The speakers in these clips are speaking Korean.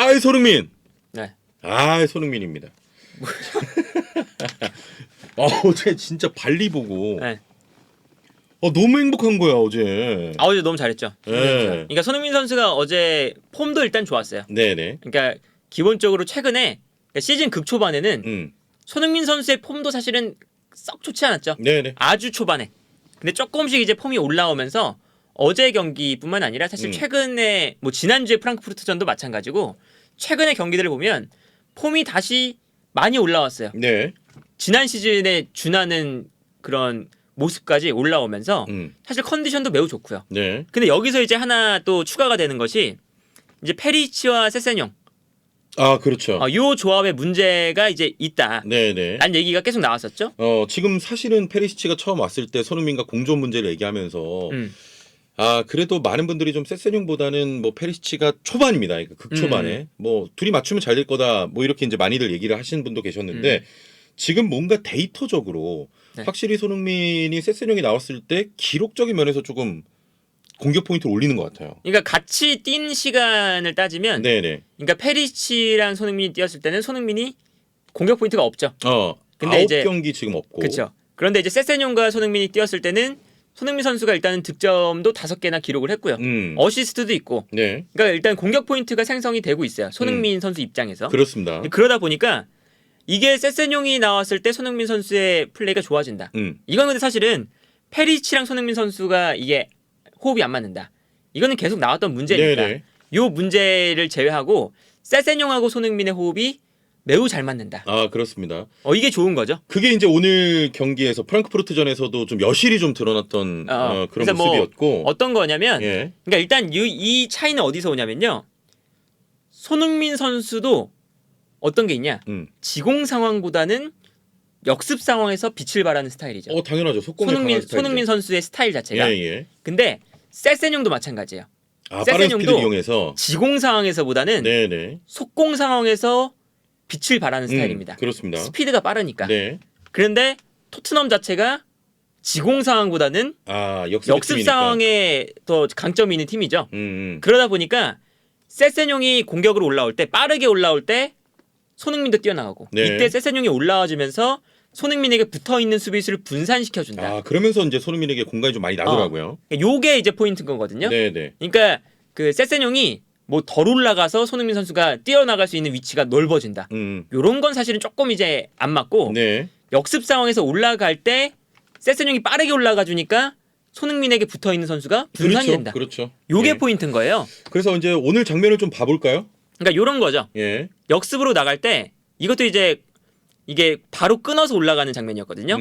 아이 손흥민. 네. 아이 손흥민입니다. 어제 진짜 발리 보고 네. 너무 행복한 거야 어제. 어제 너무 잘했죠. 네. 그러니까 손흥민 선수가 어제 폼도 일단 좋았어요. 네네. 그러니까 기본적으로 최근에 그러니까 시즌 극초반에는 손흥민 선수의 폼도 사실은 썩 좋지 않았죠. 네네. 아주 초반에. 근데 조금씩 이제 폼이 올라오면서 어제 경기뿐만 아니라 사실 최근에 뭐 지난주에 프랑크푸르트전도 마찬가지고 최근의 경기들을 보면 폼이 다시 많이 올라왔어요. 네. 지난 시즌에 준하는 그런 모습까지 올라오면서 사실 컨디션도 매우 좋고요. 네. 근데 여기서 이제 하나 또 추가가 되는 것이 이제 페리치와 세세뇽 아 그렇죠. 요 조합에 문제가 이제 있다. 네네. 라는 얘기가 계속 나왔었죠. 지금 사실은 페리시치가 처음 왔을 때 손흥민과 공존 문제를 얘기하면서 그래도 많은 분들이 좀 세세뇽보다는 뭐 페리시치가 초반입니다. 그러니까 극초반에 뭐 둘이 맞추면 잘 될 거다 뭐 이렇게 이제 많이들 얘기를 하시는 분도 계셨는데 지금 뭔가 데이터적으로 네. 확실히 손흥민이 세세뇽이 나왔을 때 기록적인 면에서 조금 공격 포인트를 올리는 것 같아요. 그러니까 같이 뛴 시간을 따지면 네네. 그러니까 페리치랑 손흥민이 뛰었을 때는 손흥민이 공격 포인트가 없죠. 근데 이제 9경기 지금 없고. 그렇죠. 그런데 이제 세세뇽과 손흥민이 뛰었을 때는 손흥민 선수가 일단은 득점도 5개나 기록을 했고요. 어시스트도 있고. 네. 그러니까 일단 공격 포인트가 생성이 되고 있어요. 손흥민 선수 입장에서. 그렇습니다. 그러다 보니까 이게 세세뇽이 나왔을 때 손흥민 선수의 플레이가 좋아진다. 이건 근데 사실은 페리치랑 손흥민 선수가 이게 호흡이 안 맞는다. 이거는 계속 나왔던 문제니까. 네네. 요 문제를 제외하고 세세뇽하고 손흥민의 호흡이 매우 잘 맞는다. 그렇습니다. 이게 좋은 거죠. 그게 이제 오늘 경기에서 프랑크푸르트전에서도 좀 여실히 좀 드러났던 그런 모습이었고. 어떤 거냐면 예. 그러니까 일단 이 차이는 어디서 오냐면요. 손흥민 선수도 어떤 게 있냐. 지공 상황보다는 역습 상황에서 빛을 발하는 스타일이죠. 당연하죠. 속공에 강한 스타일이죠. 손흥민 선수의 스타일 자체가. 예. 근데 세세뇽도 마찬가지예요. 빠른 스피드를 이용해서 지공 상황에서보다는 네네. 속공 상황에서 빛을 발하는 스타일입니다. 그렇습니다. 스피드가 빠르니까. 네. 그런데 토트넘 자체가 지공 상황보다는 역습 상황에 더 강점이 있는 팀이죠. 그러다 보니까 세세뇽이 공격으로 올라올 때 빠르게 올라올 때 손흥민도 뛰어나가고 네. 이때 세세뇽이 올라와주면서 손흥민에게 붙어있는 수비수를 분산시켜준다. 그러면서 이제 손흥민에게 공간이 좀 많이 나더라고요. 요게 이제 포인트인 거거든요. 네네. 그러니까 그 세세뇽이 뭐 덜 올라가서 손흥민 선수가 뛰어나갈 수 있는 위치가 넓어진다. 요런 건 사실은 조금 이제 안 맞고 네. 역습 상황에서 올라갈 때 세세뇽이 빠르게 올라가 주니까 손흥민에게 붙어있는 선수가 분산이 된다. 그렇죠. 요게 예. 포인트인 거예요. 그래서 이제 오늘 장면을 좀 봐볼까요? 그러니까 요런 거죠. 예. 역습으로 나갈 때 이것도 이제 이게 바로 끊어서 올라가는 장면이었거든요.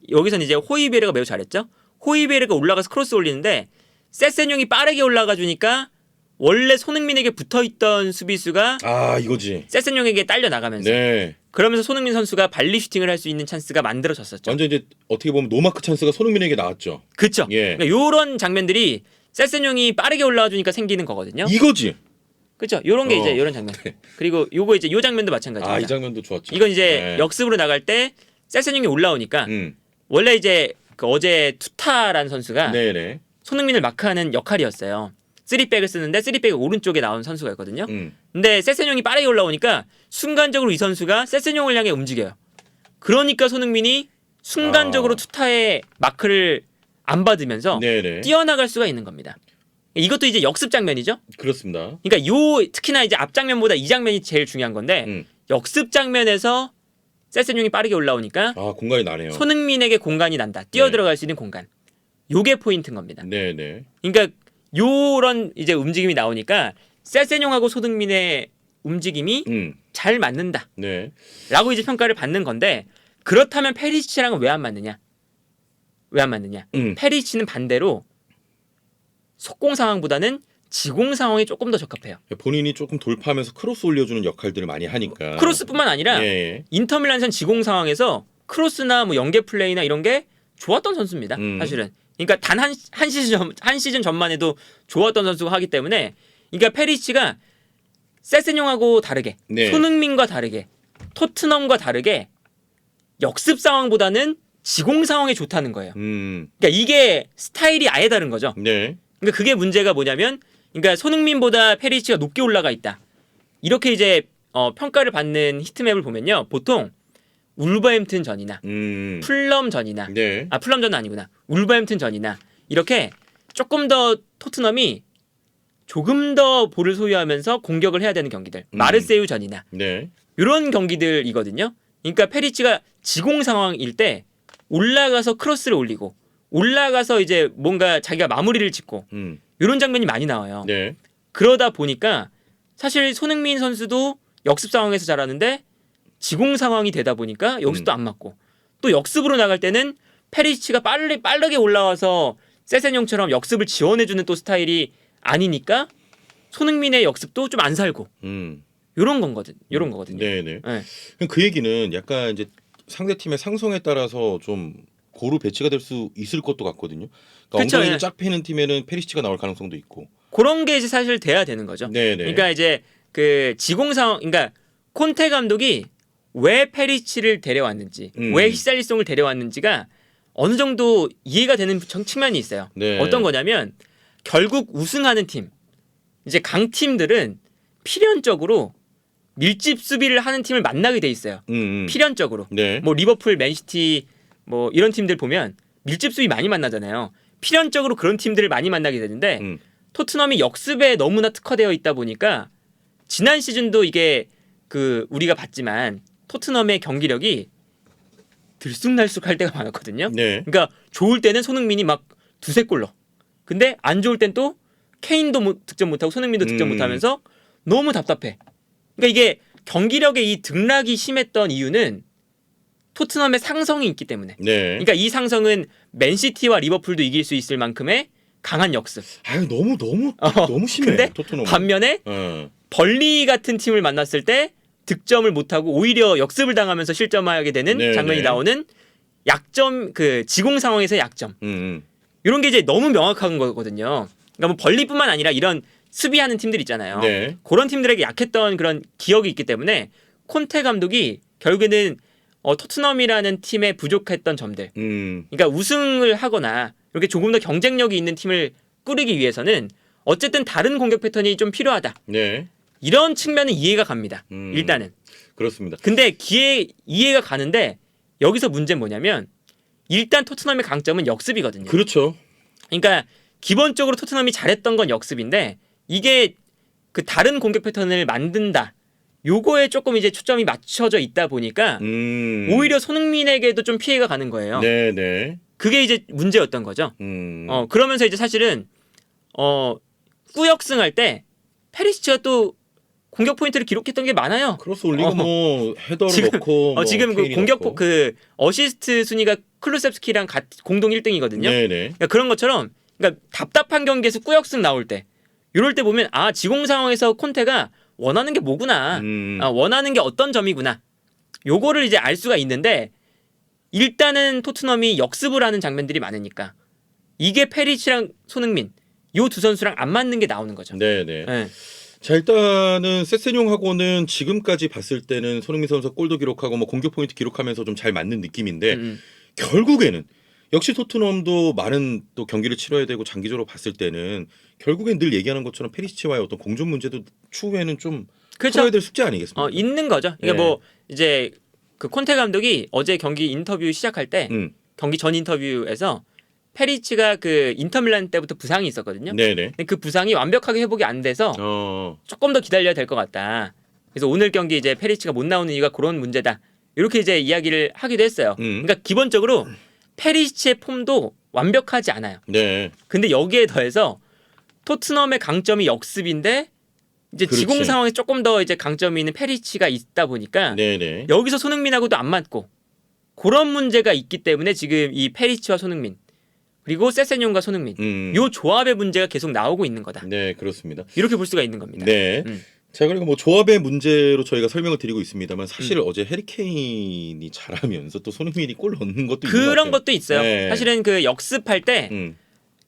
여기서는 이제 호이베르가 매우 잘했죠. 호이베르가 올라가서 크로스 올리는데 세세뇽이 빠르게 올라가 주니까 원래 손흥민에게 붙어있던 수비수가 이거지. 세세뇽에게 딸려 나가면서 네. 그러면서 손흥민 선수가 발리 슈팅을 할 수 있는 찬스가 만들어졌었죠. 완전 이제 어떻게 보면 노마크 찬스가 손흥민에게 나왔죠. 그렇죠. 예. 그러니까 요런 장면들이 세세뇽이 빠르게 올라와 주니까 생기는 거거든요. 이거지. 그렇죠. 요런 게 이제 요런 장면. 그리고 요거 이제 요 장면도 마찬가지입니다. 이 장면도 좋았죠. 이건 이제 역습으로 나갈 때 세세뇽이 올라오니까 원래 이제 그 어제 투타라는 선수가 네네. 손흥민을 마크하는 역할이었어요. 3백을 쓰는데 3백이 오른쪽에 나온 선수가 있거든요. 근데 세세뇽이 빠르게 올라오니까 순간적으로 이 선수가 세세뇽을 향해 움직여요. 그러니까 손흥민이 순간적으로 투타의 마크를 안 받으면서 네네. 뛰어나갈 수가 있는 겁니다. 이것도 이제 역습 장면이죠. 그렇습니다. 그러니까 특히나 이제 앞 장면보다 이 장면이 제일 중요한 건데 역습 장면에서 세세뇽이 빠르게 올라오니까 공간이 나네요. 손흥민에게 공간이 난다. 뛰어들어갈 수 있는 공간. 요게 포인트인 겁니다. 네네. 그러니까 요런 이제 움직임이 나오니까 세세뇽하고 손흥민의 움직임이 잘 맞는다. 네. 라고 이제 평가를 받는 건데 그렇다면 페리치랑은 왜 안 맞느냐? 왜 안 맞느냐? 페리치는 반대로 속공 상황보다는 지공 상황이 조금 더 적합해요. 본인이 조금 돌파하면서 크로스 올려주는 역할들을 많이 하니까. 크로스뿐만 아니라 인터밀란전 지공 상황에서 크로스나 뭐 연계 플레이나 이런 게 좋았던 선수입니다. 사실은. 그러니까 단 한 시즌 전만 해도 좋았던 선수가 하기 때문에 그러니까 페리치가 세세뇽하고 다르게 손흥민과 다르게 토트넘과 다르게 역습 상황보다는 지공 상황이 좋다는 거예요. 그러니까 이게 스타일이 아예 다른 거죠. 네. 그러니까 그게 문제가 뭐냐면 그러니까 손흥민보다 페리치가 높게 올라가 있다. 이렇게 이제 평가를 받는 히트맵을 보면요. 보통 울버햄튼 전이나 풀럼 전이나 네. 풀럼 전은 아니구나. 울버햄튼 전이나 이렇게 조금 더 토트넘이 조금 더 볼을 소유하면서 공격을 해야 되는 경기들. 마르세유 전이나 네. 이런 경기들이거든요. 그러니까 페리치가 지공 상황일 때 올라가서 크로스를 올리고 올라가서 이제 뭔가 자기가 마무리를 짓고 이런 장면이 많이 나와요. 네. 그러다 보니까 사실 손흥민 선수도 역습 상황에서 잘하는데 지공 상황이 되다 보니까 역습도 안 맞고 또 역습으로 나갈 때는 페리치가 빠르게 올라와서 세세뇽처럼 역습을 지원해주는 또 스타일이 아니니까 손흥민의 역습도 좀 안 살고 이런 거거든요. 네네. 네. 그 얘기는 약간 이제 상대 팀의 상성에 따라서 좀 고루 배치가 될 수 있을 것도 같거든요. 그러니까 그쵸, 엉덩이를 예. 쫙 패는 팀에는 페리시치가 나올 가능성도 있고. 그런 게 이제 사실 돼야 되는 거죠. 네네. 그러니까 이제 그 지공 상황, 그러니까 콘테 감독이 왜 페리치를 데려왔는지, 왜 히샬리송을 데려왔는지가 어느 정도 이해가 되는 측면이 있어요. 네. 어떤 거냐면 결국 우승하는 팀, 이제 강팀들은 필연적으로 밀집 수비를 하는 팀을 만나게 돼 있어요. 필연적으로. 네. 뭐 리버풀, 맨시티 뭐 이런 팀들 보면 밀집 수비 많이 만나잖아요. 필연적으로 그런 팀들을 많이 만나게 되는데 토트넘이 역습에 너무나 특화되어 있다 보니까 지난 시즌도 이게 그 우리가 봤지만 토트넘의 경기력이 들쑥날쑥할 때가 많았거든요. 네. 그러니까 좋을 때는 손흥민이 막 두세 골 넣어. 근데 안 좋을 땐 또 케인도 득점 못하고 손흥민도 득점 못하면서 너무 답답해. 그러니까 이게 경기력의 이 등락이 심했던 이유는 토트넘의 상성이 있기 때문에. 네. 그러니까 이 상성은 맨시티와 리버풀도 이길 수 있을 만큼의 강한 역습. 아유 너무 심해. 근데 토트넘은. 반면에 벌리 같은 팀을 만났을 때 득점을 못하고 오히려 역습을 당하면서 실점하게 되는 네, 장면이 네. 나오는 약점, 그 지공 상황에서의 약점. 이런 게 이제 너무 명확한 거거든요. 그러니까 뭐 벌리뿐만 아니라 이런 수비하는 팀들 있잖아요. 네. 그런 팀들에게 약했던 그런 기억이 있기 때문에 콘테 감독이 결국에는 토트넘이라는 팀에 부족했던 점들. 그러니까 우승을 하거나 이렇게 조금 더 경쟁력이 있는 팀을 꾸리기 위해서는 어쨌든 다른 공격 패턴이 좀 필요하다. 네. 이런 측면은 이해가 갑니다. 일단은. 그렇습니다. 근데 이해가 가는데 여기서 문제는 뭐냐면 일단 토트넘의 강점은 역습이거든요. 그렇죠. 그러니까 기본적으로 토트넘이 잘했던 건 역습인데 이게 그 다른 공격 패턴을 만든다. 요거에 조금 이제 초점이 맞춰져 있다 보니까 오히려 손흥민에게도 좀 피해가 가는 거예요. 네네. 그게 이제 문제였던 거죠. 그러면서 이제 사실은 꾸역승할 때 페리시치가 또 공격 포인트를 기록했던 게 많아요. 크로스 올리고 뭐 헤더를 넣고 뭐 지금 그 케인이 공격 넣고. 그 어시스트 순위가 클루셉스키랑 공동 1등이거든요. 네네. 그러니까 그런 것처럼 그러니까 답답한 경기에서 꾸역승 나올 때 이럴 때 보면 지공 상황에서 콘테가 원하는 게 뭐구나. 원하는 게 어떤 점이구나. 요거를 이제 알 수가 있는데 일단은 토트넘이 역습을 하는 장면들이 많으니까 이게 페리치랑 손흥민 요 두 선수랑 안 맞는 게 나오는 거죠. 네네. 네. 자 일단은 세세뇽하고는 지금까지 봤을 때는 손흥민 선수가 골도 기록하고 뭐 공격 포인트 기록하면서 좀 잘 맞는 느낌인데 결국에는 역시 토트넘도 많은 또 경기를 치러야 되고 장기적으로 봤을 때는 결국엔 늘 얘기하는 것처럼 페리시치와의 어떤 공존 문제도 추후에는 좀 그렇죠. 풀어야 될 숙제 아니겠습니까? 있는 거죠. 그러니까 네. 뭐 이제 그 콘테 감독이 어제 경기 인터뷰 시작할 때 경기 전 인터뷰에서 페리치가 그 인터밀란 때부터 부상이 있었거든요. 네네. 근데 그 부상이 완벽하게 회복이 안 돼서 조금 더 기다려야 될 것 같다. 그래서 오늘 경기 이제 페리치가 못 나오는 이유가 그런 문제다. 이렇게 이제 이야기를 하기도 했어요. 그러니까 기본적으로 페리시치의 폼도 완벽하지 않아요. 네. 근데 여기에 더해서 토트넘의 강점이 역습인데 이제 그렇지. 지공 상황에 조금 더 이제 강점이 있는 페리치가 있다 보니까 네네. 여기서 손흥민하고도 안 맞고 그런 문제가 있기 때문에 지금 이 페리치와 손흥민 그리고 세세뇽과 손흥민 요 조합의 문제가 계속 나오고 있는 거다. 네 그렇습니다. 이렇게 볼 수가 있는 겁니다. 네. 자 그리고 뭐 조합의 문제로 저희가 설명을 드리고 있습니다만 사실 어제 해리케인이 잘하면서 또 손흥민이 골 넣는 것도 있는 것 그런 같아요. 것도 있어요. 네. 사실은 그 역습할 때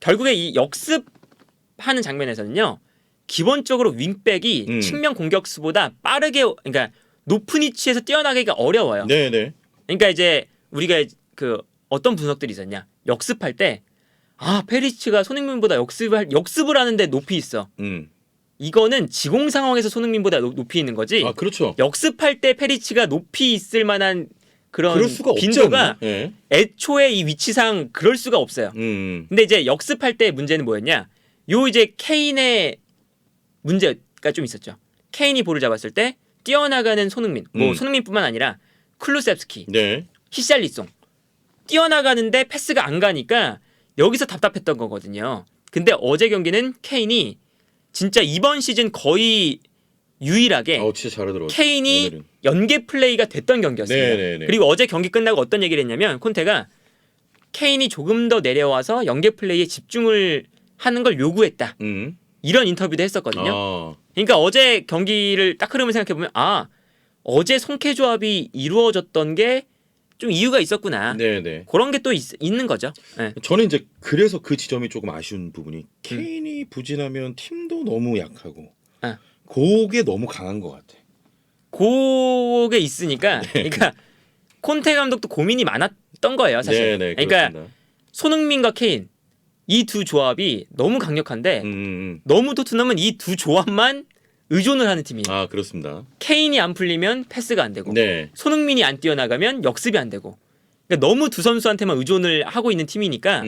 결국에 이 역습하는 장면에서는요. 기본적으로 윙백이 측면 공격수보다 빠르게 그러니까 높은 위치에서 뛰어나기가 어려워요. 네네. 그러니까 이제 우리가 그 어떤 분석들이 있었냐. 역습할 때 페리치가 손흥민보다 역습을 하는데 높이 있어. 이거는 지공 상황에서 손흥민보다 높이 있는 거지. 아 그렇죠. 역습할 때 페리치가 높이 있을 만한 그런 그럴 수가 없지 빈도가 않나? 예. 애초에 이 위치상 그럴 수가 없어요. 근데 이제 역습할 때 문제는 뭐였냐? 요 이제 케인의 문제가 좀 있었죠. 케인이 볼을 잡았을 때 뛰어나가는 손흥민, 뭐 손흥민뿐만 아니라 클루셉스키, 네. 히샬리송 뛰어나가는데 패스가 안 가니까 여기서 답답했던 거거든요. 근데 어제 경기는 케인이 진짜 이번 시즌 거의 유일하게 진짜 잘하더라고요. 케인이 오늘은. 연계 플레이가 됐던 경기였습니다. 네네네. 그리고 어제 경기 끝나고 어떤 얘기를 했냐면 콘테가 케인이 조금 더 내려와서 연계 플레이에 집중을 하는 걸 요구했다. 이런 인터뷰도 했었거든요. 그러니까 어제 경기를 딱 흐름을 생각해보면 어제 송케 조합이 이루어졌던 게 좀 이유가 있었구나. 네네. 그런 게 또 있는 거죠. 네. 저는 이제 그래서 그 지점이 조금 아쉬운 부분이 케인이 부진하면 팀도 너무 약하고 그게 너무 강한 것 같아. 그게 있으니까 그러니까 콘테 감독도 고민이 많았던 거예요, 사실. 네네, 그러니까 그렇습니다. 손흥민과 케인 이 두 조합이 너무 강력한데 너무 토트넘은 이 두 조합만 의존을 하는 팀이에요. 그렇습니다. 케인이 안 풀리면 패스가 안 되고 네. 손흥민이 안 뛰어나가면 역습이 안 되고 그러니까 너무 두 선수한테만 의존을 하고 있는 팀이니까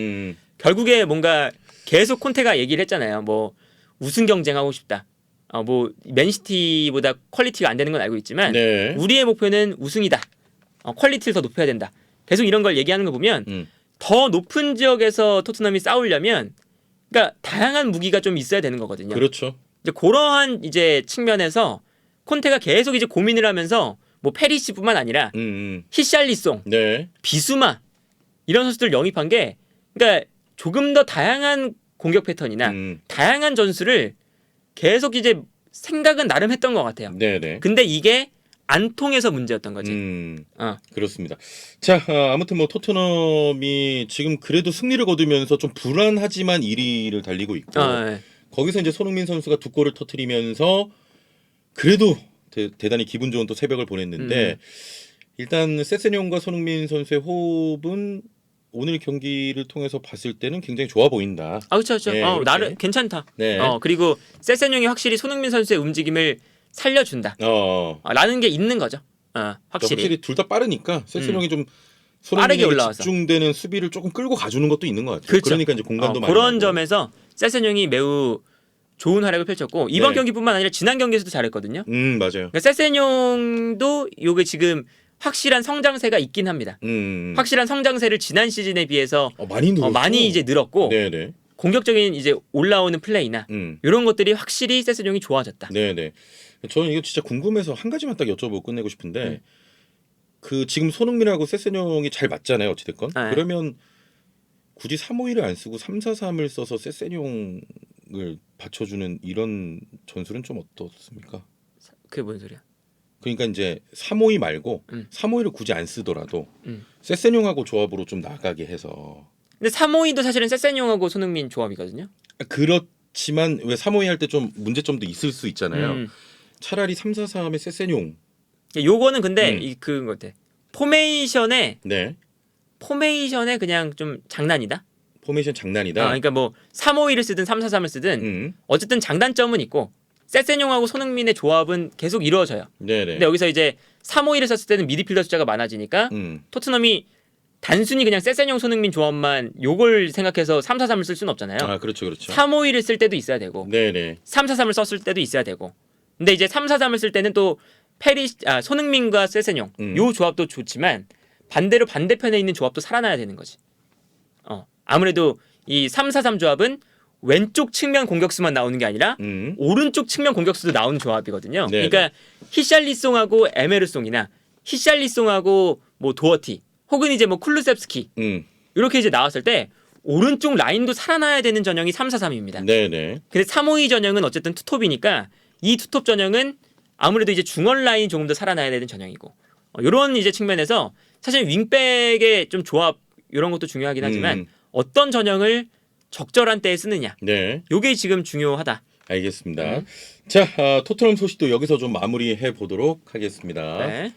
결국에 뭔가 계속 콘테가 얘기를 했잖아요. 뭐 우승 경쟁하고 싶다. 뭐 맨시티보다 퀄리티가 안 되는 건 알고 있지만 네. 우리의 목표는 우승이다. 퀄리티를 더 높여야 된다. 계속 이런 걸 얘기하는 거 보면 더 높은 지역에서 토트넘이 싸우려면 그러니까 다양한 무기가 좀 있어야 되는 거거든요. 그렇죠. 이제 그러한 이제 측면에서 콘테가 계속 이제 고민을 하면서 뭐 페리시뿐만 아니라 히샬리송, 네. 비수마 이런 선수들 영입한 게 그러니까 조금 더 다양한 공격 패턴이나 다양한 전술을 계속 이제 생각은 나름 했던 것 같아요. 네네. 근데 이게 안 통해서 문제였던 거지. 그렇습니다. 자, 아무튼 뭐 토트넘이 지금 그래도 승리를 거두면서 좀 불안하지만 1위를 달리고 있고 네. 거기서 이제 손흥민 선수가 두 골을 터뜨리면서 그래도 대단히 기분 좋은 또 새벽을 보냈는데 일단 세세뇽과 손흥민 선수의 호흡은 오늘 경기를 통해서 봤을 때는 굉장히 좋아 보인다. 그렇죠. 네, 나름 괜찮다. 네. 그리고 세세뇇이 확실히 손흥민 선수의 움직임을 살려준다. 라는 게 있는 거죠. 확실히 둘 다 빠르니까 세세뇇이 좀 빠르게 손흥민에게 올라와서 집중되는 수비를 조금 끌고 가주는 것도 있는 것 같아요. 그렇죠. 그러니까 이제 공간도 많이 그런 나고. 점에서 세세뇽이 매우 좋은 활약을 펼쳤고 이번 네. 경기뿐만 아니라 지난 경기에서도 잘했거든요. 맞아요. 그러니까 세세뇽도 요게 지금 확실한 성장세가 있긴 합니다. 확실한 성장세를 지난 시즌에 비해서 많이 늘었어. 많이 이제 늘었고 네네. 공격적인 이제 올라오는 플레이나 이런 것들이 확실히 세세뇽이 좋아졌다. 네네. 저는 이거 진짜 궁금해서 한 가지만 딱 여쭤보고 끝내고 싶은데 그 지금 손흥민하고 세세뇽이 잘 맞잖아요. 어찌됐건. 네. 그러면 굳이 3-5-1을 안 쓰고 3-4-3을 써서 세세뇽을 받쳐주는 이런 전술은 좀 어떻습니까? 그게 뭔 소리야? 그러니까 이제 3-5-2 말고 3-5-1을 굳이 안 쓰더라도 세세뇽하고 조합으로 좀 나가게 해서. 근데 3-5-2도 사실은 세세뇽하고 손흥민 조합이거든요. 그렇지만 왜 3-5-2 할 때 좀 문제점도 있을 수 있잖아요. 차라리 3-4-3의 세세뇽. 요거는 근데 그건 것 같아. 포메이션에 그냥 좀 장난이다. 포메이션 장난이다. 그러니까 뭐 3-5-2를 쓰든 3-4-3을 쓰든 어쨌든 장단점은 있고 세세뇽하고 손흥민의 조합은 계속 이루어져요. 네네. 근데 여기서 이제 3-5-1을 썼을 때는 미드필더 숫자가 많아지니까 토트넘이 단순히 그냥 세세뇽 손흥민 조합만 요걸 생각해서 3-4-3을 쓸 수는 없잖아요. 그렇죠. 3-5-1을 쓸 때도 있어야 되고 네네. 3-4-3을 썼을 때도 있어야 되고 근데 이제 3-4-3을 쓸 때는 또 손흥민과 세세뇽 요 조합도 좋지만 반대로 반대편에 있는 조합도 살아나야 되는 거지. 아무래도 이 3-4-3 조합은 왼쪽 측면 공격수만 나오는 게 아니라 오른쪽 측면 공격수도 나오는 조합이거든요. 네네. 그러니까 히샬리송하고 에메르송이나 히샬리송하고 뭐 도어티 혹은 이제 뭐 쿨루셉스키 이렇게 이제 나왔을 때 오른쪽 라인도 살아나야 되는 전형이 3-4-3입니다. 네네. 근데 3-5-2 전형은 어쨌든 투톱이니까 이 투톱 전형은 아무래도 이제 중원 라인 조금 더 살아나야 되는 전형이고 이런 이제 측면에서 사실 윙백의 좀 조합 이런 것도 중요하긴 하지만 어떤 전형을 적절한 때에 쓰느냐. 네. 요게 지금 중요하다. 알겠습니다. 자, 토트넘 소식도 여기서 좀 마무리해 보도록 하겠습니다. 네.